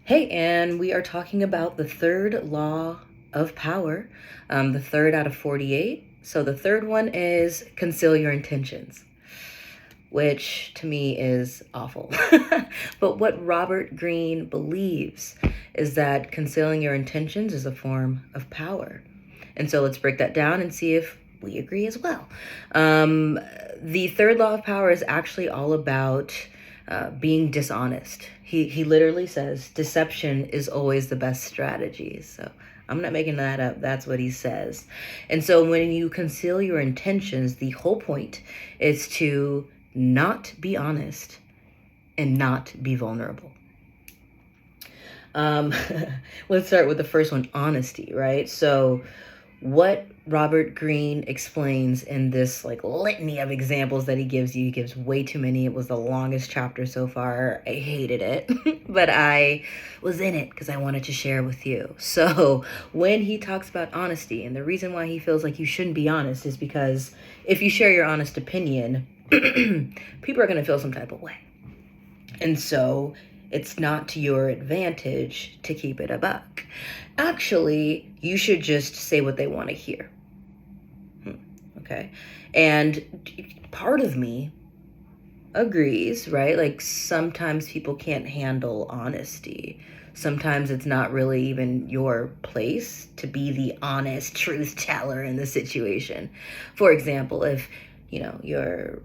Hey, and we are talking about the third law of power, the third out of 48. So the third one is conceal your intentions, which to me is awful. But what Robert Greene believes is that concealing your intentions is a form of power. And so let's break that down and see if we agree as well. The third law of power is actually all about being dishonest. He literally says deception is always the best strategy. So I'm not making that up. That's what he says. And so when you conceal your intentions, the whole point is to not be honest and not be vulnerable. Um, let's start with the first one, honesty, right? So what Robert Greene explains in this like litany of examples that he gives way too many. It was the longest chapter so far. I hated it, but I was in it because I wanted to share with you. So when he talks about honesty, and the reason why he feels like you shouldn't be honest is because if you share your honest opinion, people are going to feel some type of way. And so it's not to your advantage to keep it a buck. Actually, you should just say what they want to hear. Okay. And part of me agrees, right? Like sometimes people can't handle honesty. Sometimes it's not really even your place to be the honest truth teller in the situation. For example, if, your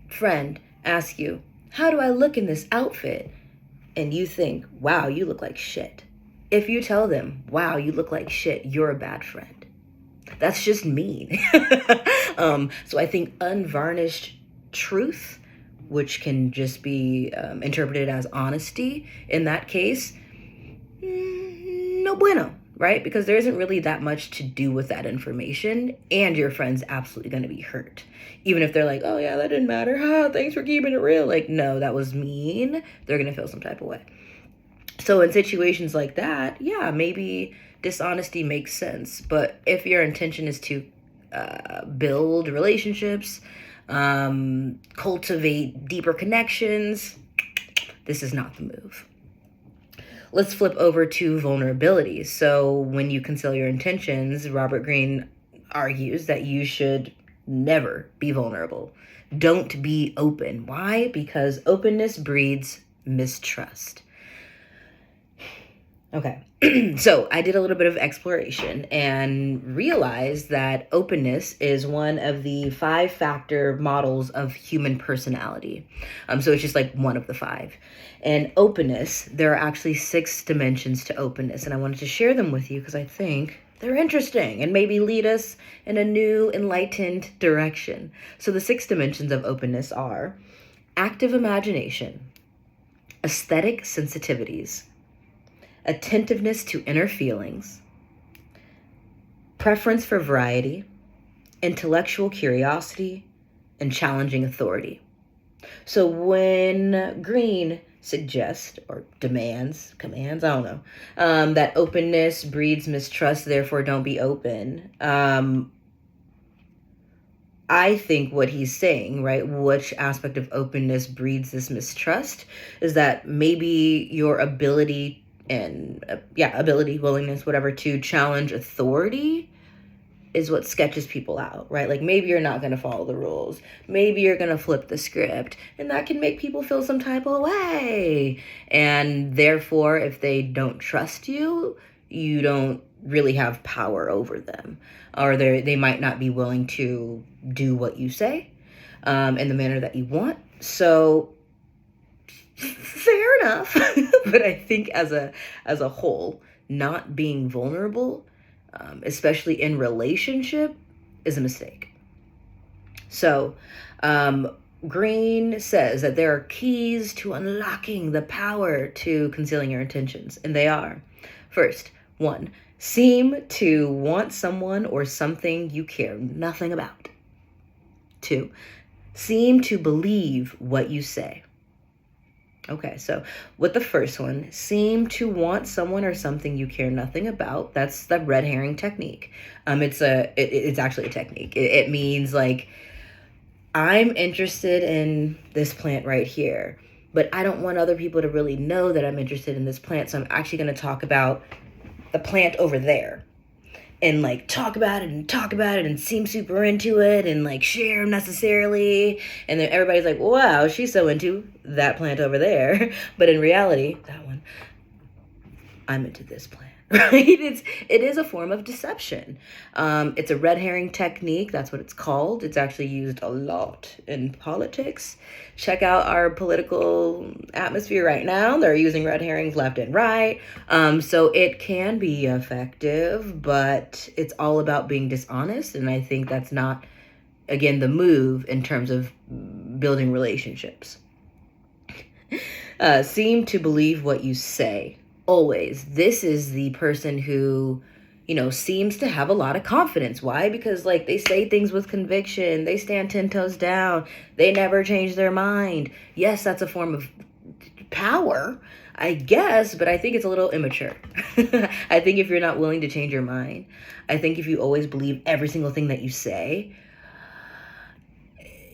friend asks you, "How do I look in this outfit?" and you think, "Wow, you look like shit." If you tell them, "Wow, you look like shit," you're a bad friend. That's just mean. So I think unvarnished truth, which can just be interpreted as honesty in that case, no bueno, right? Because there isn't really that much to do with that information, and your friend's absolutely going to be hurt. Even if they're like, "Oh yeah, that didn't matter. Thanks for keeping it real." Like, no, that was mean. They're going to feel some type of way. So in situations like that, yeah, maybe dishonesty makes sense. But if your intention is to build relationships, cultivate deeper connections, this is not the move. Let's flip over to vulnerability. So when you conceal your intentions, Robert Greene argues that you should never be vulnerable. Don't be open. Why? Because openness breeds mistrust. Okay, so I did a little bit of exploration and realized that openness is one of the 5-factor models of human personality. So it's just like one of the 5. And openness, there are actually 6 dimensions to openness, and I wanted to share them with you because I think they're interesting and maybe lead us in a new, enlightened direction. So the 6 dimensions of openness are active imagination, aesthetic sensitivities, attentiveness to inner feelings, preference for variety, intellectual curiosity, and challenging authority. So when Greene suggests or commands, I don't know, that openness breeds mistrust, therefore don't be open. I think what he's saying, right, which aspect of openness breeds this mistrust, is that maybe your ability and willingness, whatever, to challenge authority is what sketches people out, right? Like maybe you're not going to follow the rules. Maybe you're going to flip the script, and that can make people feel some type of way. And therefore, if they don't trust you, you don't really have power over them, or they might not be willing to do what you say in the manner that you want. So fair enough. But I think as a whole, not being vulnerable, especially in relationship, is a mistake. So Greene says that there are keys to unlocking the power to concealing your intentions, and they are: first, 1, seem to want someone or something you care nothing about. 2, seem to believe what you say. Okay, so with the first one, seem to want someone or something you care nothing about. That's the red herring technique. It's actually a technique. It means like, I'm interested in this plant right here, but I don't want other people to really know that I'm interested in this plant. So I'm actually going to talk about the plant over there and like talk about it and seem super into it and like share necessarily. And then everybody's like, wow, she's so into that plant over there. But in reality, that one, I'm into this plant. Right? It is a form of deception. It's a red herring technique. That's what it's called. It's actually used a lot in politics. Check out our political atmosphere right now. They're using red herrings left and right. So it can be effective, but it's all about being dishonest. And I think that's not, again, the move in terms of building relationships. Seem to believe what you say. Always. This is the person who, seems to have a lot of confidence. Why? Because like they say things with conviction. They stand 10 toes down. They never change their mind. Yes, that's a form of power, I guess, but I think it's a little immature. I think if you're not willing to change your mind, I think if you always believe every single thing that you say,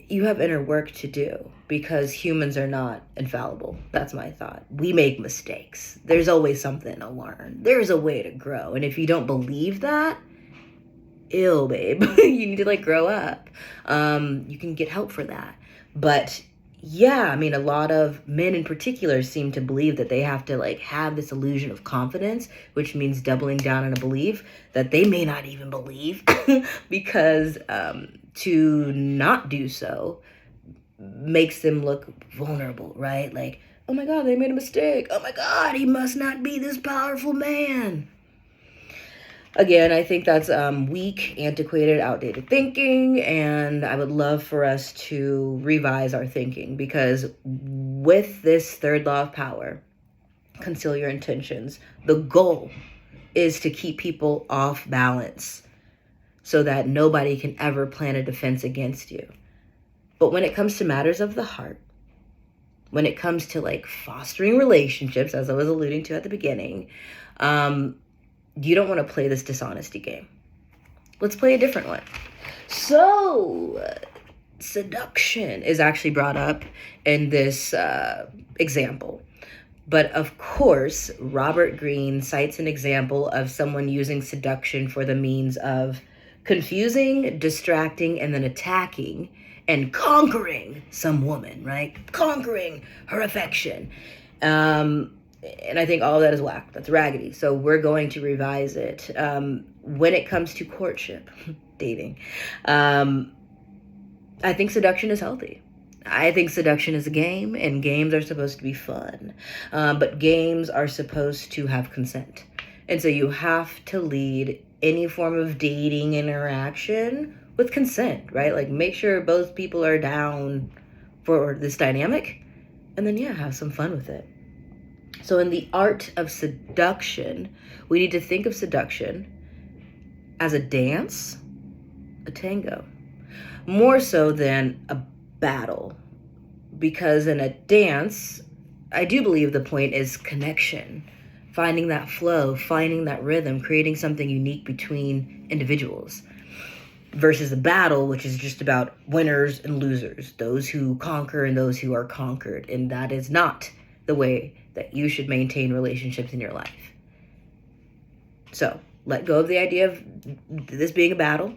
you have inner work to do, because humans are not infallible. That's my thought. We make mistakes. There's always something to learn. There's a way to grow. And if you don't believe that, ill, babe. You need to like grow up. You can get help for that. But yeah, I mean, a lot of men in particular seem to believe that they have to like have this illusion of confidence, which means doubling down on a belief that they may not even believe because to not do so makes them look vulnerable, right? Like, oh my God, they made a mistake. Oh my God, he must not be this powerful man. Again, I think that's weak, antiquated, outdated thinking, and I would love for us to revise our thinking, because with this third law of power, conceal your intentions, the goal is to keep people off balance so that nobody can ever plan a defense against you. But when it comes to matters of the heart, when it comes to like fostering relationships, as I was alluding to at the beginning, you don't want to play this dishonesty game. Let's play a different one. So, seduction is actually brought up in this example. But of course, Robert Greene cites an example of someone using seduction for the means of confusing, distracting, and then attacking and conquering some woman, right? Conquering her affection. And I think all of that is whack. That's raggedy. So we're going to revise it. When it comes to courtship, dating, I think seduction is healthy. I think seduction is a game, and games are supposed to be fun. But games are supposed to have consent. And so you have to lead any form of dating interaction with consent, right? Like make sure both people are down for this dynamic, and then have some fun with it. So in the art of seduction, we need to think of seduction as a dance, a tango, more so than a battle. Because in a dance, I do believe the point is connection, finding that flow, finding that rhythm, creating something unique between individuals. Versus a battle, which is just about winners and losers, those who conquer and those who are conquered. And that is not the way that you should maintain relationships in your life. So let go of the idea of this being a battle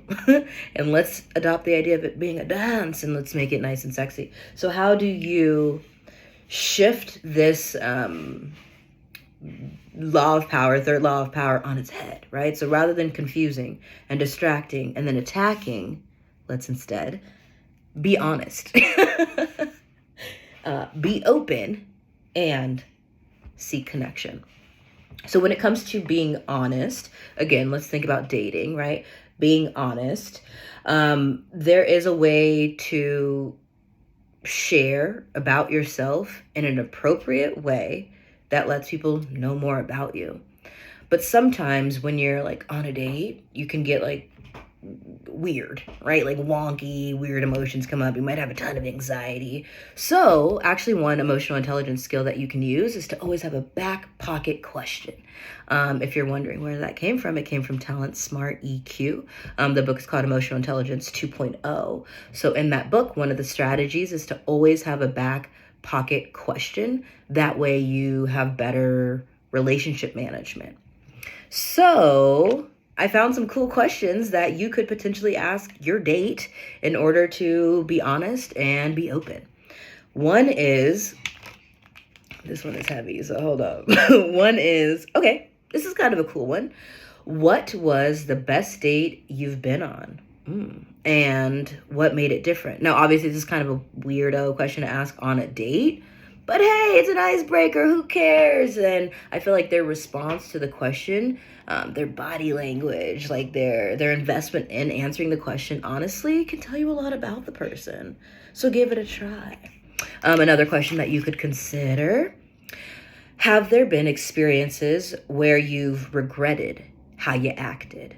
and let's adopt the idea of it being a dance, and let's make it nice and sexy. So how do you shift this law of power, third law of power, on its head, right? So rather than confusing and distracting and then attacking, let's instead be honest, be open, and seek connection. So when it comes to being honest, again, let's think about dating, right? Being honest, there is a way to share about yourself in an appropriate way that lets people know more about you. But sometimes when you're like on a date, you can get like weird, right? Like wonky, weird emotions come up. You might have a ton of anxiety. So actually one emotional intelligence skill that you can use is to always have a back pocket question. If you're wondering where that came from, it came from Talent Smart EQ. The book is called Emotional Intelligence 2.0. So in that book, one of the strategies is to always have a back pocket question. That way you have better relationship management. So I found some cool questions that you could potentially ask your date in order to be honest and be open. One is, this one is heavy, so hold up. One is, okay, this is kind of a cool one. What was the best date you've been on? And what made it different? Now, obviously, this is kind of a weirdo question to ask on a date, but hey, it's an icebreaker. Who cares? And I feel like their response to the question, their body language, like their investment in answering the question honestly, can tell you a lot about the person. So give it a try. Another question that you could consider: have there been experiences where you've regretted how you acted?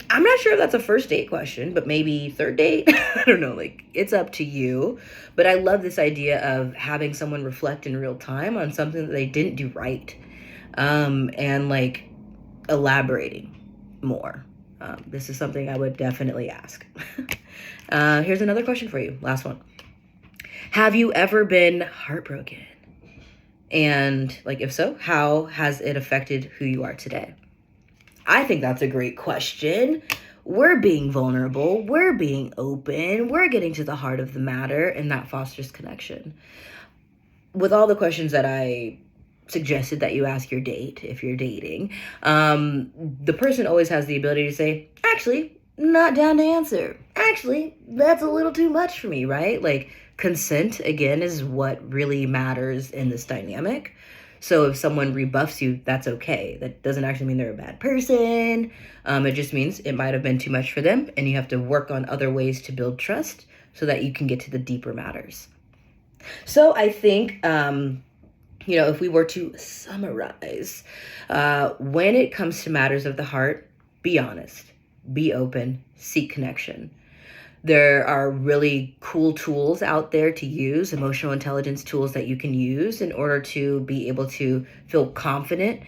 I'm not sure if that's a first date question, but maybe third date. I don't know, like it's up to you. But I love this idea of having someone reflect in real time on something that they didn't do right, and like elaborating more. This is something I would definitely ask. Here's another question for you. Last one. Have you ever been heartbroken? And like, if so, how has it affected who you are today? I think that's a great question. We're being vulnerable. We're being open. We're getting to the heart of the matter, and that fosters connection. With all the questions that I suggested that you ask your date if you're dating, the person always has the ability to say, actually, not down to answer. Actually, that's a little too much for me, right? Like, consent, again, is what really matters in this dynamic. So if someone rebuffs you, that's okay. That doesn't actually mean they're a bad person. It just means it might have been too much for them, and you have to work on other ways to build trust so that you can get to the deeper matters. So I think, if we were to summarize, when it comes to matters of the heart, be honest, be open, seek connection. There are really cool tools out there to use, emotional intelligence tools that you can use in order to be able to feel confident,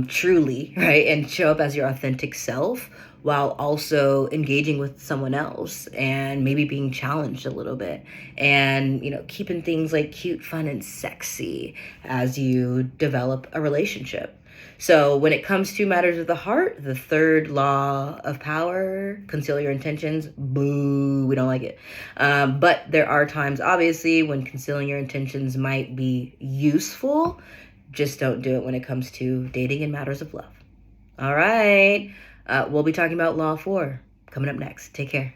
truly, right? And show up as your authentic self while also engaging with someone else and maybe being challenged a little bit, and, keeping things like cute, fun, and sexy as you develop a relationship. So when it comes to matters of the heart, the third law of power, conceal your intentions, boo, we don't like it. But there are times, obviously, when concealing your intentions might be useful. Just don't do it when it comes to dating and matters of love. All right. We'll be talking about Law 4 coming up next. Take care.